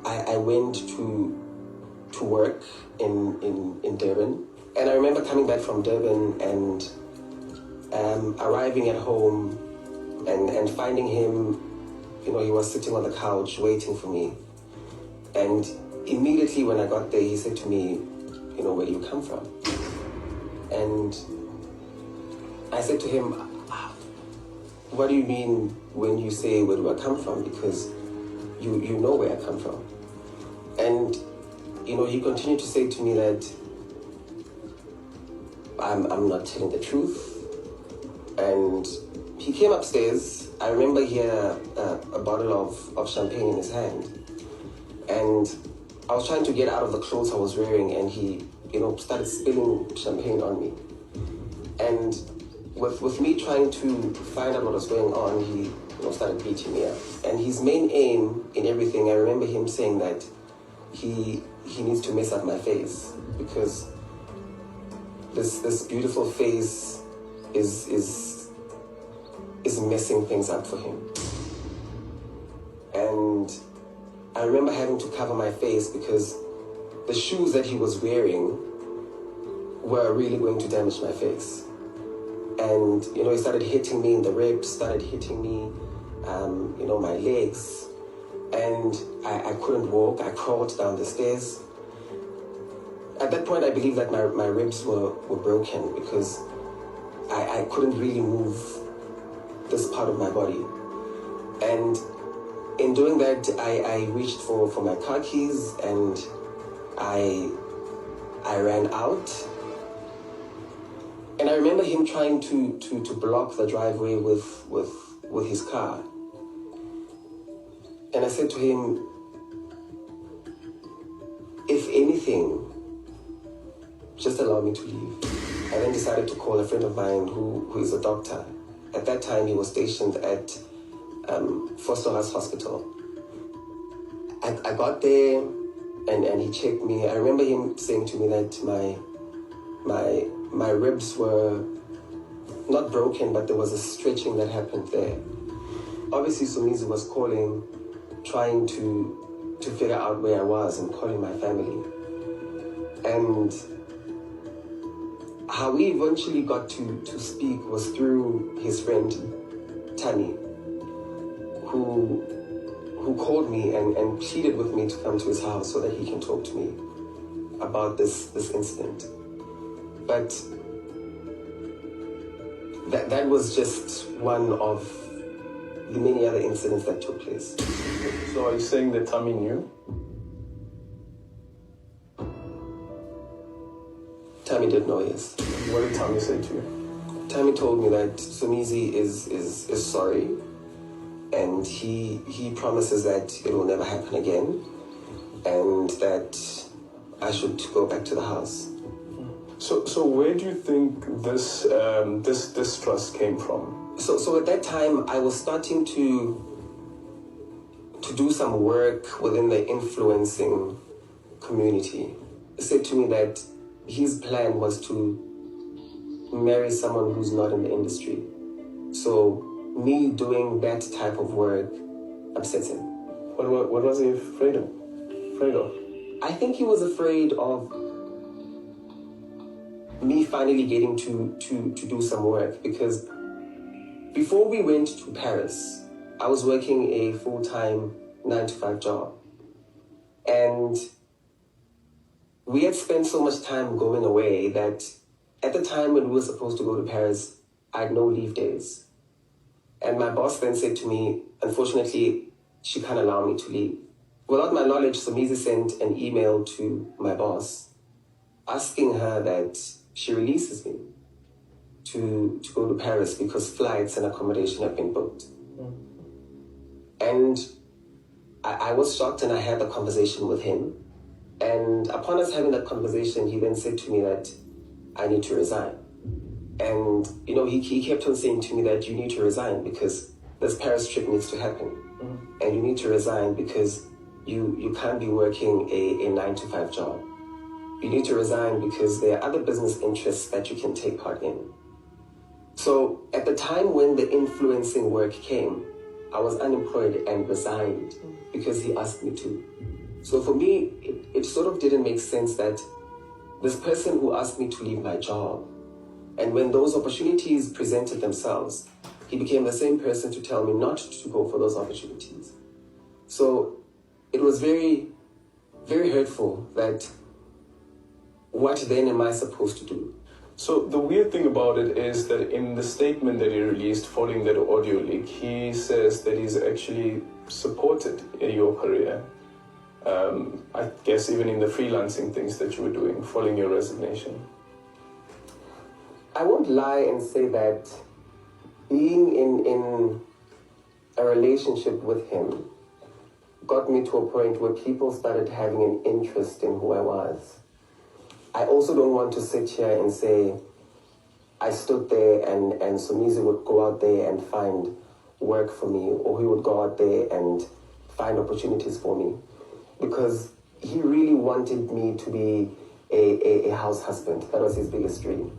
I went to work in Durban, and I remember coming back from Durban and arriving at home and finding him, he was sitting on the couch waiting for me. And immediately when I got there, he said to me, where do you come from? And I said to him, what do you mean when you say where do I come from? Because you know where I come from. And, he continued to say to me that I'm not telling the truth. And he came upstairs. I remember he had a bottle of champagne in his hand. And I was trying to get out of the clothes I was wearing, and he, started spilling champagne on me. And with me trying to find out what was going on, he started beating me up. And his main aim in everything, I remember him saying that he needs to mess up my face, because this beautiful face is messing things up for him. And I remember having to cover my face because the shoes that he was wearing were really going to damage my face. And, he started hitting me in the ribs, started hitting me, my legs. And I couldn't walk. I crawled down the stairs. At that point, I believe that my ribs were broken because I couldn't really move this part of my body. And in doing that, I reached for my car keys and I ran out. And I remember him trying to block the driveway with his car. And I said to him, if anything, just allow me to leave. I then decided to call a friend of mine who is a doctor. At that time, he was stationed at Fosterhouse Hospital. I got there and he checked me. I remember him saying to me that my ribs were not broken, but there was a stretching that happened there. Obviously, Somizi was calling, trying to figure out where I was and calling my family. And how we eventually got to speak was through his friend, Tammy, who called me and pleaded with me to come to his house so that he can talk to me about this incident. But that was just one of the many other incidents that took place. So are you saying that Tammy knew? Tammy did know, yes. What did Tammy say to you? Tammy told me that Somizi is sorry, and he promises that it will never happen again, and that I should go back to the house. So where do you think this distrust came from? So at that time, I was starting to do some work within the influencing community. He said to me that his plan was to marry someone who's not in the industry. So me doing that type of work upsets him. What was he afraid of? I think he was afraid of me finally getting to do some work, because before we went to Paris, I was working a full-time 9-to-5 job. And we had spent so much time going away that at the time when we were supposed to go to Paris, I had no leave days. And my boss then said to me, unfortunately, she can't allow me to leave. Without my knowledge, Somizi sent an email to my boss asking her that she releases me to go to Paris because flights and accommodation have been booked. And I was shocked, and I had a conversation with him. And upon us having that conversation, he then said to me that I need to resign. And, he kept on saying to me that you need to resign because this Paris trip needs to happen. And you need to resign because you can't be working a 9-to-5 job. You need to resign because there are other business interests that you can take part in. So at the time when the influencing work came, I was unemployed and resigned because he asked me to. So for me, it sort of didn't make sense that this person who asked me to leave my job, and when those opportunities presented themselves, he became the same person to tell me not to go for those opportunities. So it was very, very hurtful that what then am I supposed to do? So the weird thing about it is that in the statement that he released following that audio leak, he says that he's actually supported your career. I guess even in the freelancing things that you were doing following your resignation. I won't lie and say that being in a relationship with him got me to a point where people started having an interest in who I was. I also don't want to sit here and say I stood there and Somizi would go out there and find work for me, or he would go out there and find opportunities for me, because he really wanted me to be a house husband. That was his biggest dream.